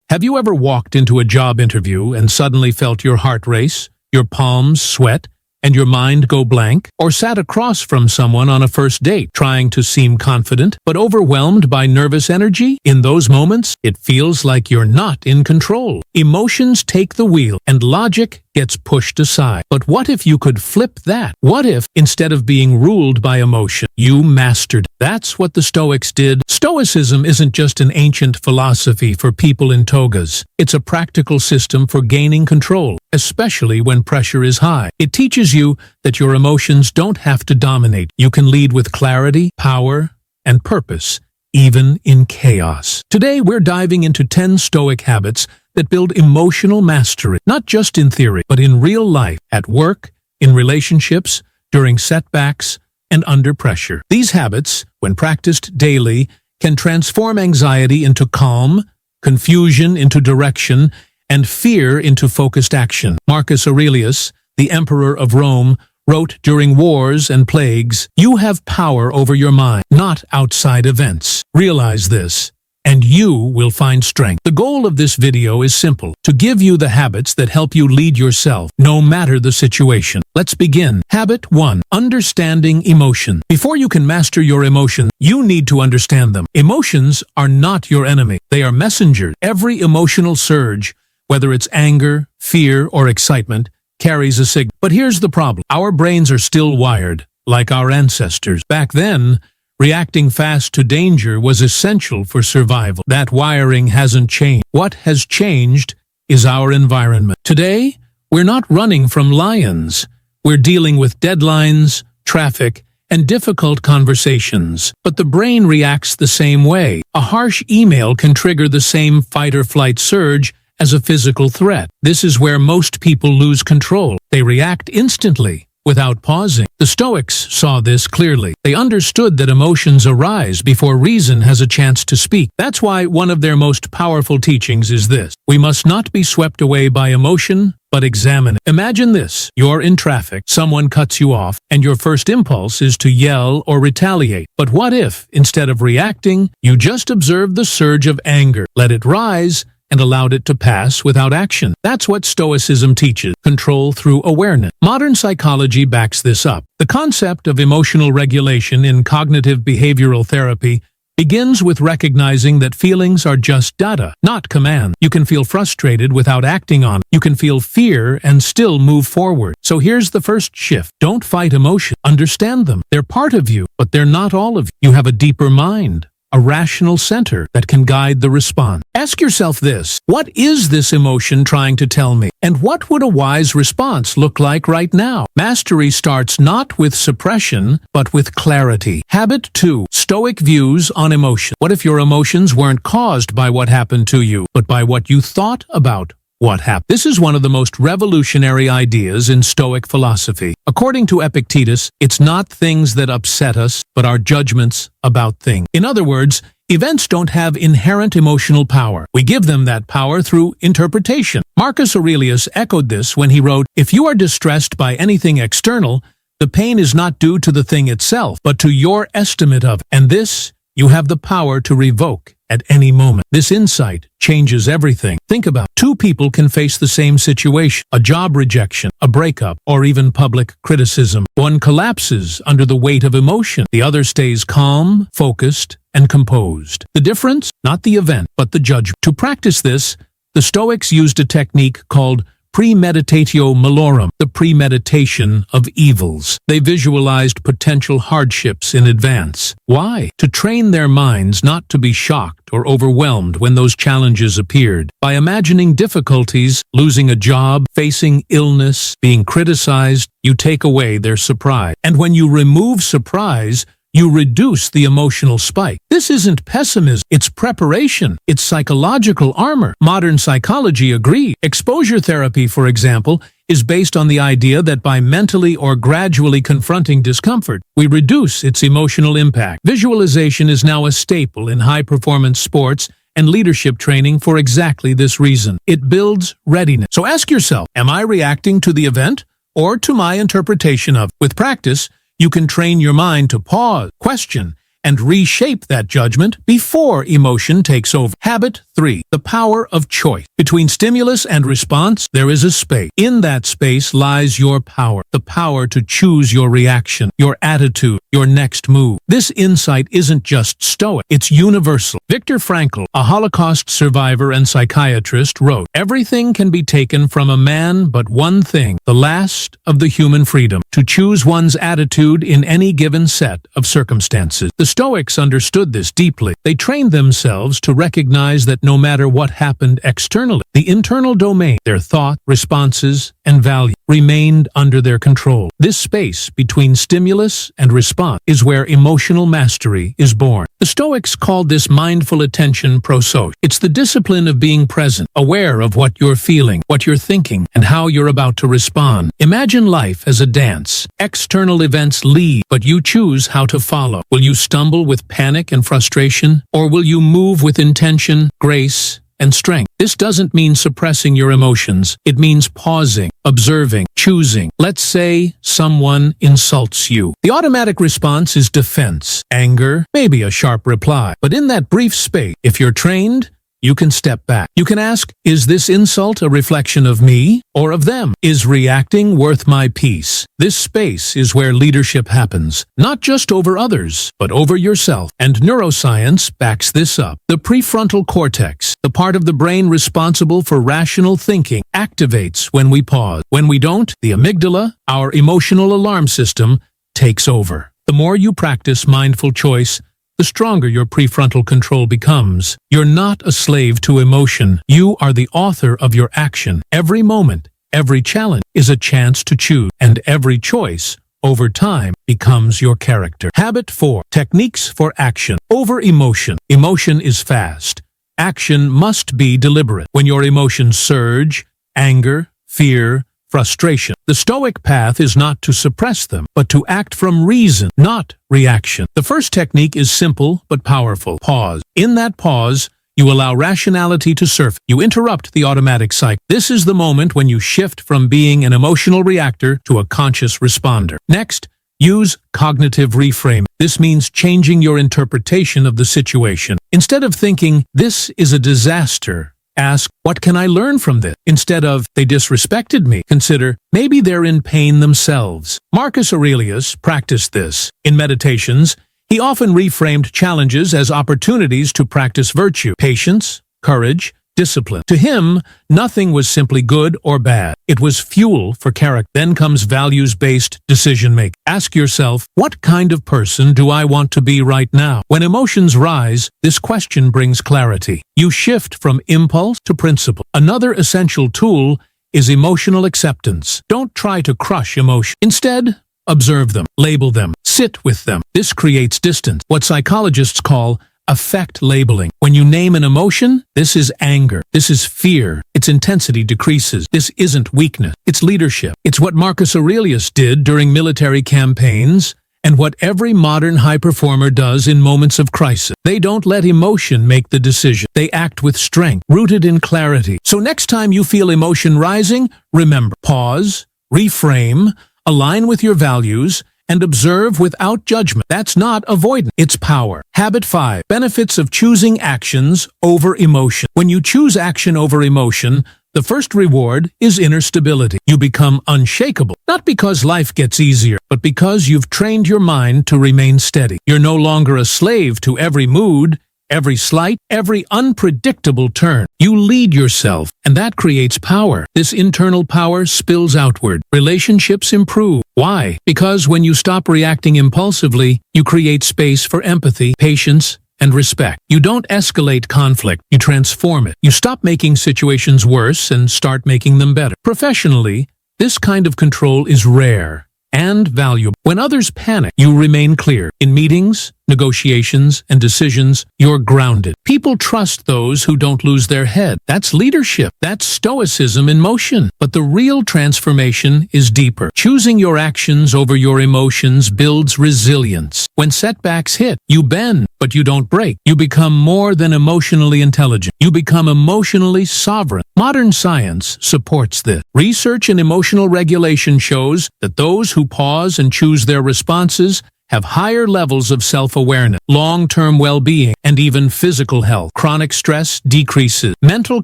Have you ever walked into a job interview and suddenly felt your heart race, your palms sweat, and your mind go blank? Or sat across from someone on a first date, trying to seem confident, but overwhelmed by nervous energy? In those moments, it feels like you're not in control. Emotions take the wheel, and logic gets pushed aside. But what if you could flip that? What if, instead of being ruled by emotion, you mastered it? That's what the Stoics did. Stoicism isn't just an ancient philosophy for people in togas. It's a practical system for gaining control, especially when pressure is high. It teaches you that your emotions don't have to dominate. You can lead with clarity, power, and purpose, even in chaos. Today, we're diving into 10 Stoic habits that build emotional mastery, not just in theory, but in real life, at work, in relationships, during setbacks, and under pressure. These habits, when practiced daily, can transform anxiety into calm, confusion into direction, and fear into focused action. Marcus Aurelius, the emperor of Rome, wrote during wars and plagues, "You have power over your mind, not outside events. Realize this, and you will find strength." The goal of this video is simple: to give you the habits that help you lead yourself, no matter the situation. Let's begin. Habit 1. Understanding emotion. Before you can master your emotions, you need to understand them. Emotions are not your enemy. They are messengers. Every emotional surge, whether it's anger, fear, or excitement, carries a signal. But here's the problem. Our brains are still wired, like our ancestors. Back then, reacting fast to danger was essential for survival. That wiring hasn't changed. What has changed is our environment. Today, we're not running from lions. We're dealing with deadlines, traffic, and difficult conversations. But the brain reacts the same way. A harsh email can trigger the same fight-or-flight surge as a physical threat. This is where most people lose control. They react instantly, without pausing. The Stoics saw this clearly. They understood that emotions arise before reason has a chance to speak. That's why one of their most powerful teachings is this: we must not be swept away by emotion, but examine it. Imagine this: you're in traffic, someone cuts you off, and your first impulse is to yell or retaliate. But what if, instead of reacting, you just observed the surge of anger, let it rise, and allowed it to pass without action? That's what Stoicism teaches: control through awareness. Modern psychology backs this up. The concept of emotional regulation in cognitive behavioral therapy begins with recognizing that feelings are just data, not commands. You can feel frustrated without acting on it. You can feel fear and still move forward. So here's the first shift. Don't fight emotion. Understand them. They're part of you, but they're not all of you. You have a deeper mind, a rational center that can guide the response. Ask yourself this: what is this emotion trying to tell me? And what would a wise response look like right now? Mastery starts not with suppression, but with clarity. Habit 2. Stoic views on emotion. What if your emotions weren't caused by what happened to you, but by what you thought about what happened? This is one of the most revolutionary ideas in Stoic philosophy. According to Epictetus, it's not things that upset us, but our judgments about things. In other words, events don't have inherent emotional power. We give them that power through interpretation. Marcus Aurelius echoed this when he wrote, "If you are distressed by anything external, the pain is not due to the thing itself, but to your estimate of it. And this you have the power to revoke at any moment." This insight changes everything. Think about it. Two people can face the same situation: a job rejection, a breakup, or even public criticism. One collapses under the weight of emotion. The other stays calm, focused, and composed. The difference? Not the event, but the judgment. To practice this, the Stoics used a technique called premeditatio malorum, the premeditation of evils. They visualized potential hardships in advance. Why? To train their minds not to be shocked or overwhelmed when those challenges appeared. By imagining difficulties, losing a job, facing illness, being criticized, you take away their surprise. And when you remove surprise, you reduce the emotional spike. This isn't pessimism, it's preparation. It's psychological armor. Modern psychology agrees. Exposure therapy, for example, is based on the idea that by mentally or gradually confronting discomfort, we reduce its emotional impact. Visualization is now a staple in high-performance sports and leadership training for exactly this reason. It builds readiness. So ask yourself, am I reacting to the event or to my interpretation of it? With practice, you can train your mind to pause, question, and reshape that judgment before emotion takes over. Habit 3. The power of choice. Between stimulus and response, there is a space. In that space lies your power, the power to choose your reaction, your attitude, your next move. This insight isn't just Stoic, it's universal. Viktor Frankl, a Holocaust survivor and psychiatrist, wrote, "Everything can be taken from a man but one thing, the last of the human freedom, to choose one's attitude in any given set of circumstances." The Stoics understood this deeply. They trained themselves to recognize that no matter what happened externally, the internal domain, their thought, responses, and value, remained under their control. This space between stimulus and response is where emotional mastery is born. The Stoics called this mindful attention prosody. It's the discipline of being present, aware of what you're feeling, what you're thinking, and how you're about to respond. Imagine life as a dance. External events lead, but you choose how to follow. Will you stumble with panic and frustration, or will you move with intention, grace, and strength? This doesn't mean suppressing your emotions. It means pausing, observing, choosing. Let's say someone insults you. The automatic response is defense, anger, maybe a sharp reply. But in that brief space, if you're trained, you can step back. You can ask, is this insult a reflection of me or of them? Is reacting worth my peace? This space is where leadership happens, not just over others, but over yourself. And neuroscience backs this up. The prefrontal cortex, the part of the brain responsible for rational thinking, activates when we pause. When we don't, the amygdala, our emotional alarm system, takes over. The more you practice mindful choice, the stronger your prefrontal control becomes. You're not a slave to emotion. You are the author of your action. Every moment, every challenge is a chance to choose, and every choice, over time, becomes your character. Habit 4. Techniques for action. Over emotion. Emotion is fast. Action must be deliberate. When your emotions surge, anger, fear, frustration, the Stoic path is not to suppress them, but to act from reason, not reaction. The first technique is simple but powerful. Pause. In that pause, you allow rationality to surface. You interrupt the automatic cycle. This is the moment when you shift from being an emotional reactor to a conscious responder. Next, use cognitive reframing. This means changing your interpretation of the situation. Instead of thinking, "This is a disaster," ask, "What can I learn from this?" Instead of, "They disrespected me," consider, "Maybe they're in pain themselves." Marcus Aurelius practiced this. In Meditations, he often reframed challenges as opportunities to practice virtue, patience, courage, discipline. To him, nothing was simply good or bad. It was fuel for character. Then comes values-based decision-making. Ask yourself, what kind of person do I want to be right now? When emotions rise, this question brings clarity. You shift from impulse to principle. Another essential tool is emotional acceptance. Don't try to crush emotion. Instead, observe them, label them, sit with them. This creates distance, what psychologists call affect labeling. When you name an emotion, this is anger, this is fear, its intensity decreases. This isn't weakness, it's leadership. It's what Marcus Aurelius did during military campaigns, and what every modern high performer does in moments of crisis. They don't let emotion make the decision. They act with strength, rooted in clarity. So next time you feel emotion rising, remember, pause, reframe, align with your values, and observe without judgment. That's not avoidance, it's power. Habit 5. Benefits of choosing actions over emotion. When you choose action over emotion, the first reward is inner stability. You become unshakable, not because life gets easier, but because you've trained your mind to remain steady. You're no longer a slave to every mood, every slight, every unpredictable turn. You lead yourself, and that creates power. This internal power spills outward. Relationships improve. Why? Because when you stop reacting impulsively, you create space for empathy, patience, and respect. You don't escalate conflict, you transform it. You stop making situations worse and start making them better. Professionally, this kind of control is rare and valuable. When others panic, you remain clear. In meetings, negotiations, and decisions, you're grounded. People trust those who don't lose their head. That's leadership. That's Stoicism in motion. But the real transformation is deeper. Choosing your actions over your emotions builds resilience. When setbacks hit, you bend, but you don't break. You become more than emotionally intelligent. You become emotionally sovereign. Modern science supports this. Research in emotional regulation shows that those who pause and choose their responses have higher levels of self-awareness, long-term well-being, and even physical health. Chronic stress decreases, mental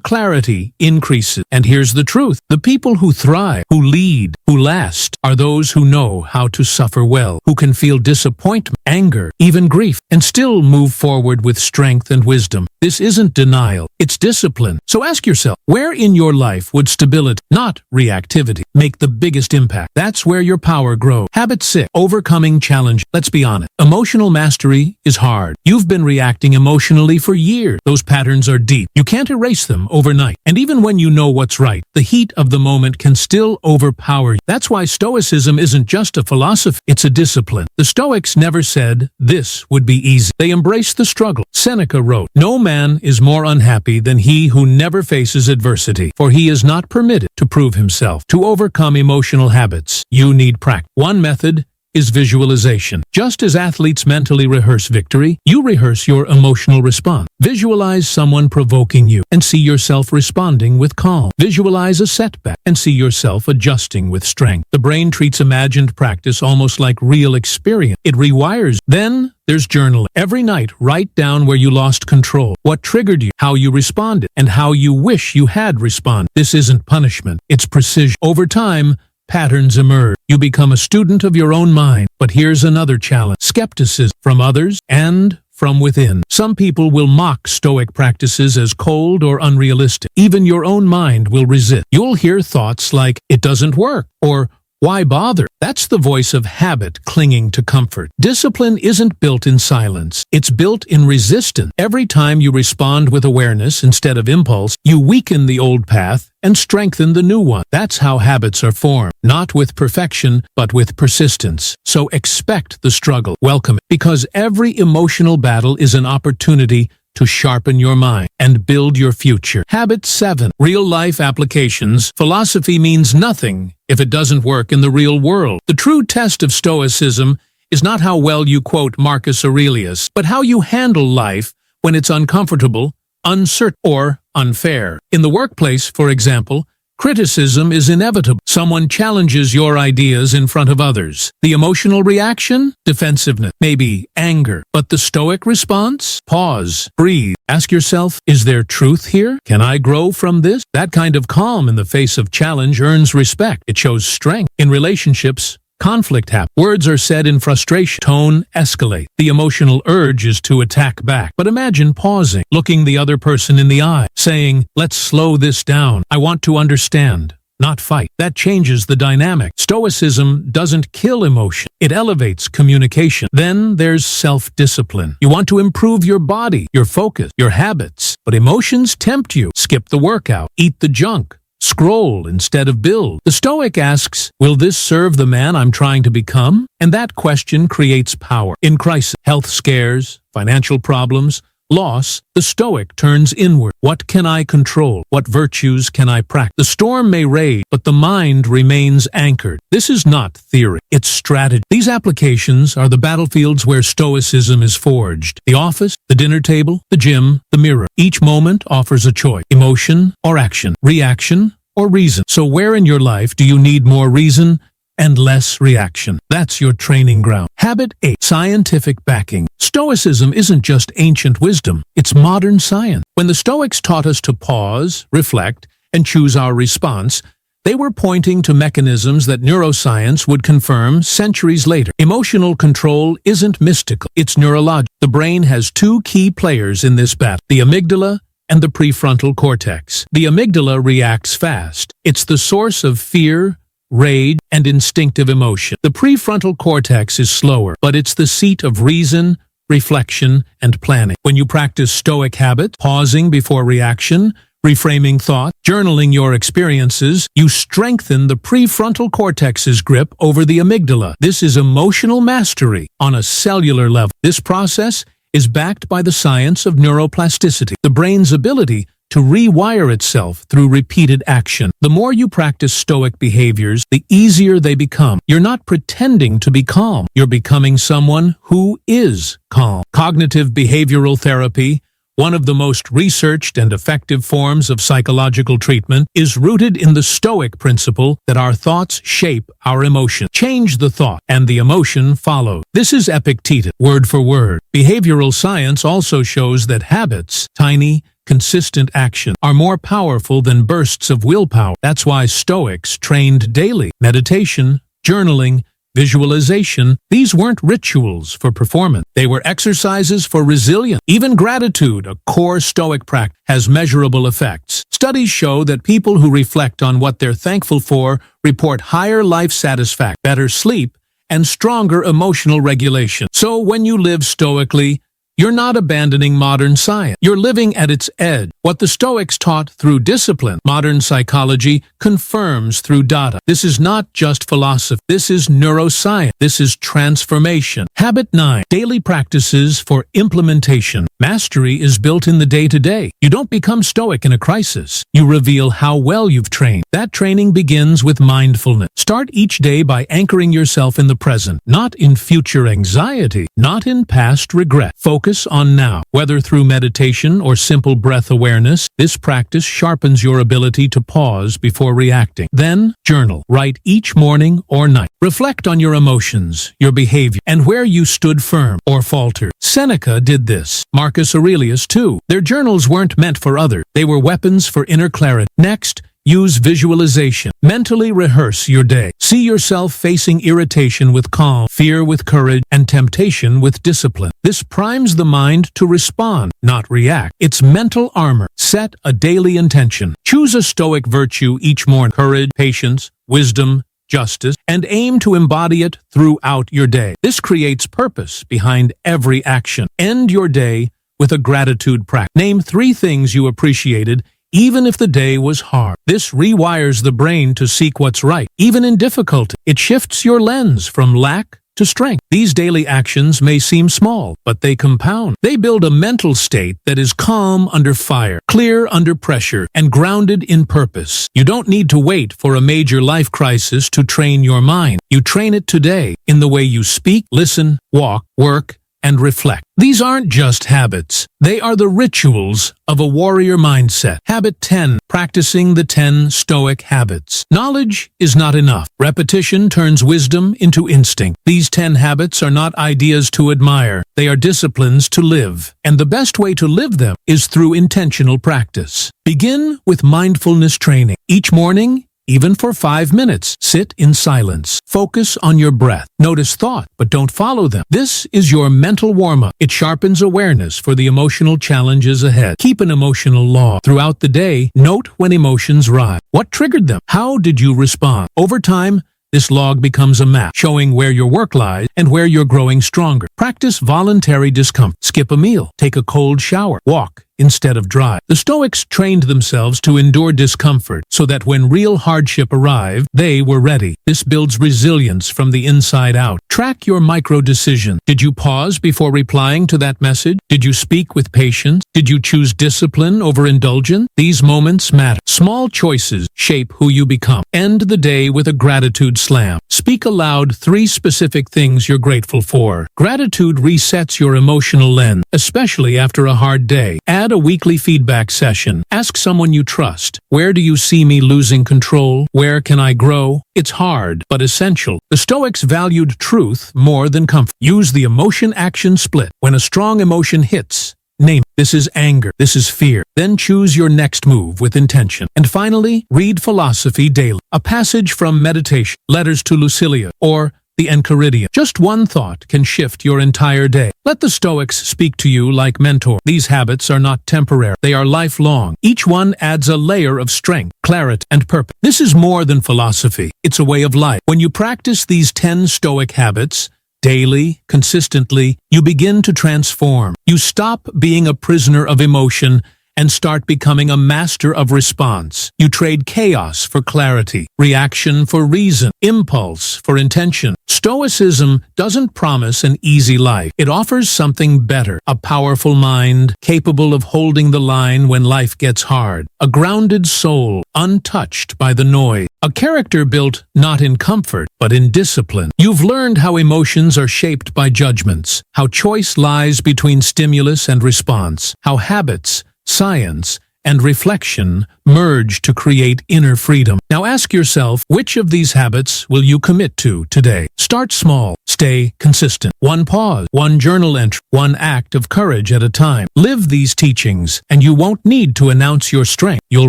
clarity increases. And here's the truth. The people who thrive, who lead, who last, are those who know how to suffer well, who can feel disappointment, anger, even grief, and still move forward with strength and wisdom. This isn't denial, it's discipline. So ask yourself, where in your life would stability, not reactivity, make the biggest impact? That's where your power grows. Habit 6. Overcoming challenge. Let's be honest. Emotional mastery is hard. You've been reacting emotionally for years. Those patterns are deep. You can't erase them overnight. And even when you know what's right, the heat of the moment can still overpower you. That's why Stoicism isn't just a philosophy, it's a discipline. The Stoics never said this would be easy. They embraced the struggle. Seneca wrote, "No man is more unhappy than he who never faces adversity, for he is not permitted to prove himself." To overcome emotional habits, you need practice. One method is visualization. Just as athletes mentally rehearse victory, you rehearse your emotional response. Visualize someone provoking you and see yourself responding with calm. Visualize a setback and see yourself adjusting with strength. The brain treats imagined practice almost like real experience. It rewires. Then there's journaling. Every night, write down where you lost control, what triggered you, how you responded, and how you wish you had responded. This isn't punishment, it's precision. Over time, patterns emerge. You become a student of your own mind. But here's another challenge: skepticism from others and from within. Some people will mock Stoic practices as cold or unrealistic. Even your own mind will resist. You'll hear thoughts like, "It doesn't work," or "Why bother?" That's the voice of habit clinging to comfort. Discipline isn't built in silence. It's built in resistance. Every time you respond with awareness instead of impulse, you weaken the old path and strengthen the new one. That's how habits are formed, not with perfection, but with persistence. So expect the struggle, welcome it, because every emotional battle is an opportunity to sharpen your mind and build your future. Habit 7. Real-life applications. Philosophy means nothing if it doesn't work in the real world. The true test of Stoicism is not how well you quote Marcus Aurelius, but how you handle life when it's uncomfortable, uncertain, or unfair. In the workplace, for example, criticism is inevitable. Someone challenges your ideas in front of others. The emotional reaction? Defensiveness, maybe anger. But the Stoic response? Pause, breathe. Ask yourself, is there truth here? Can I grow from this? That kind of calm in the face of challenge earns respect. It shows strength. In relationships, conflict happens. Words are said in frustration. Tone escalates. The emotional urge is to attack back. But imagine pausing, looking the other person in the eye, saying, "Let's slow this down. I want to understand, not fight." That changes the dynamic. Stoicism doesn't kill emotion. It elevates communication. Then there's self-discipline. You want to improve your body, your focus, your habits. But emotions tempt you. Skip the workout. Eat the junk. Scroll instead of build. The Stoic asks, will this serve the man I'm trying to become? And that question creates power. In crisis, health scares, financial problems, loss, the Stoic turns inward. What can I control? What virtues can I practice? The storm may rage, but the mind remains anchored. This is not theory, it's strategy. These applications are the battlefields where Stoicism is forged. The office, the dinner table, the gym, the mirror. Each moment offers a choice: emotion or action, reaction or reason. So where in your life do you need more reason and less reaction? That's your training ground. Habit 8. Scientific backing. Stoicism isn't just ancient wisdom, it's modern science. When the Stoics taught us to pause, reflect, and choose our response, they were pointing to mechanisms that neuroscience would confirm centuries later. Emotional control isn't mystical, it's neurological. The brain has two key players in this battle: the amygdala and the prefrontal cortex. The amygdala reacts fast. It's the source of fear, rage, and instinctive emotion. The prefrontal cortex is slower, but it's the seat of reason, reflection, and planning. When you practice Stoic habits, pausing before reaction, reframing thought, journaling your experiences, you strengthen the prefrontal cortex's grip over the amygdala. This is emotional mastery on a cellular level. This process is backed by the science of neuroplasticity, the brain's ability to rewire itself through repeated action. The more you practice Stoic behaviors, the easier they become. You're not pretending to be calm. You're becoming someone who is calm. Cognitive behavioral therapy, one of the most researched and effective forms of psychological treatment, is rooted in the Stoic principle that our thoughts shape our emotion. Change the thought, and the emotion follows. This is Epictetus, word for word. Behavioral science also shows that habits, tiny, consistent action, are more powerful than bursts of willpower. That's why Stoics trained daily. Meditation, journaling, visualization, these weren't rituals for performance. They were exercises for resilience. Even gratitude, a core Stoic practice, has measurable effects. Studies show that people who reflect on what they're thankful for report higher life satisfaction, better sleep, and stronger emotional regulation. So when you live stoically, you're not abandoning modern science. You're living at its edge. What the Stoics taught through discipline, modern psychology confirms through data. This is not just philosophy. This is neuroscience. This is transformation. Habit 9. Daily practices for implementation. Mastery is built in the day-to-day. You don't become stoic in a crisis. You reveal how well you've trained. That training begins with mindfulness. Start each day by anchoring yourself in the present, not in future anxiety, not in past regret. Focus on now. Whether through meditation or simple breath awareness, this practice sharpens your ability to pause before reacting. Then, journal. Write each morning or night. Reflect on your emotions, your behavior, and where you stood firm or faltered. Seneca did this. Marcus Aurelius, too. Their journals weren't meant for others. They were weapons for inner clarity. Next, use visualization. Mentally rehearse your day. See yourself facing irritation with calm, fear with courage, and temptation with discipline. This primes the mind to respond, not react. It's mental armor. Set a daily intention. Choose a stoic virtue each morning. Courage, patience, wisdom, justice, and aim to embody it throughout your day. This creates purpose behind every action. End your day with a gratitude practice. Name 3 things you appreciated even if the day was hard. This rewires the brain to seek what's right. Even in difficulty, it shifts your lens from lack to strength. These daily actions may seem small, but they compound. They build a mental state that is calm under fire, clear under pressure, and grounded in purpose. You don't need to wait for a major life crisis to train your mind. You train it today in the way you speak, listen, walk, work, and reflect. These aren't just habits. They are the rituals of a warrior mindset. Habit 10. Practicing the 10 Stoic habits. Knowledge is not enough. Repetition turns wisdom into instinct. These 10 habits are not ideas to admire. They are disciplines to live. And the best way to live them is through intentional practice. Begin with mindfulness training. Each morning, even for 5 minutes, sit in silence. Focus on your breath. Notice thought, but don't follow them. This is your mental warm-up. It sharpens awareness for the emotional challenges ahead. Keep an emotional log. Throughout the day, note when emotions rise. What triggered them? How did you respond? Over time, this log becomes a map, showing where your work lies and where you're growing stronger. Practice voluntary discomfort. Skip a meal. Take a cold shower. Walk instead of drive. The Stoics trained themselves to endure discomfort so that when real hardship arrived, they were ready. This builds resilience from the inside out. Track your micro-decision. Did you pause before replying to that message? Did you speak with patience? Did you choose discipline over indulgence? These moments matter. Small choices shape who you become. End the day with a gratitude slam. Speak aloud 3 specific things you're grateful for. Gratitude resets your emotional lens, especially after a hard day. Add a weekly feedback session. Ask someone you trust. Where do you see me losing control? Where can I grow? It's hard, but essential. The Stoics valued truth more than comfort. Use the emotion-action split. When a strong emotion hits, name it. This is anger. This is fear. Then choose your next move with intention. And finally, read philosophy daily. A passage from meditation, letters to Lucilia, or the Enchiridion. Just one thought can shift your entire day. Let the Stoics speak to you like mentors. These habits are not temporary. They are lifelong. Each one adds a layer of strength, clarity, and purpose. This is more than philosophy. It's a way of life. When you practice these 10 Stoic habits, daily, consistently, you begin to transform. You stop being a prisoner of emotion and start becoming a master of response. You trade chaos for clarity, reaction for reason, impulse for intention. Stoicism doesn't promise an easy life. It offers something better, a powerful mind capable of holding the line when life gets hard, a grounded soul untouched by the noise, a character built not in comfort but in discipline. You've learned how emotions are shaped by judgments, how choice lies between stimulus and response, how habits, science, and reflection merge to create inner freedom. Now ask yourself, which of these habits will you commit to today? Start small. Stay consistent. One pause, one journal entry, one act of courage at a time. Live these teachings, and you won't need to announce your strength. You'll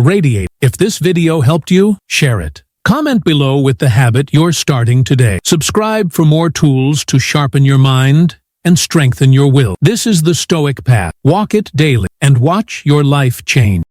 radiate. If this video helped you, share it. Comment below with the habit you're starting today. Subscribe for more tools to sharpen your mind and strengthen your will. This is the Stoic path. Walk it daily and watch your life change.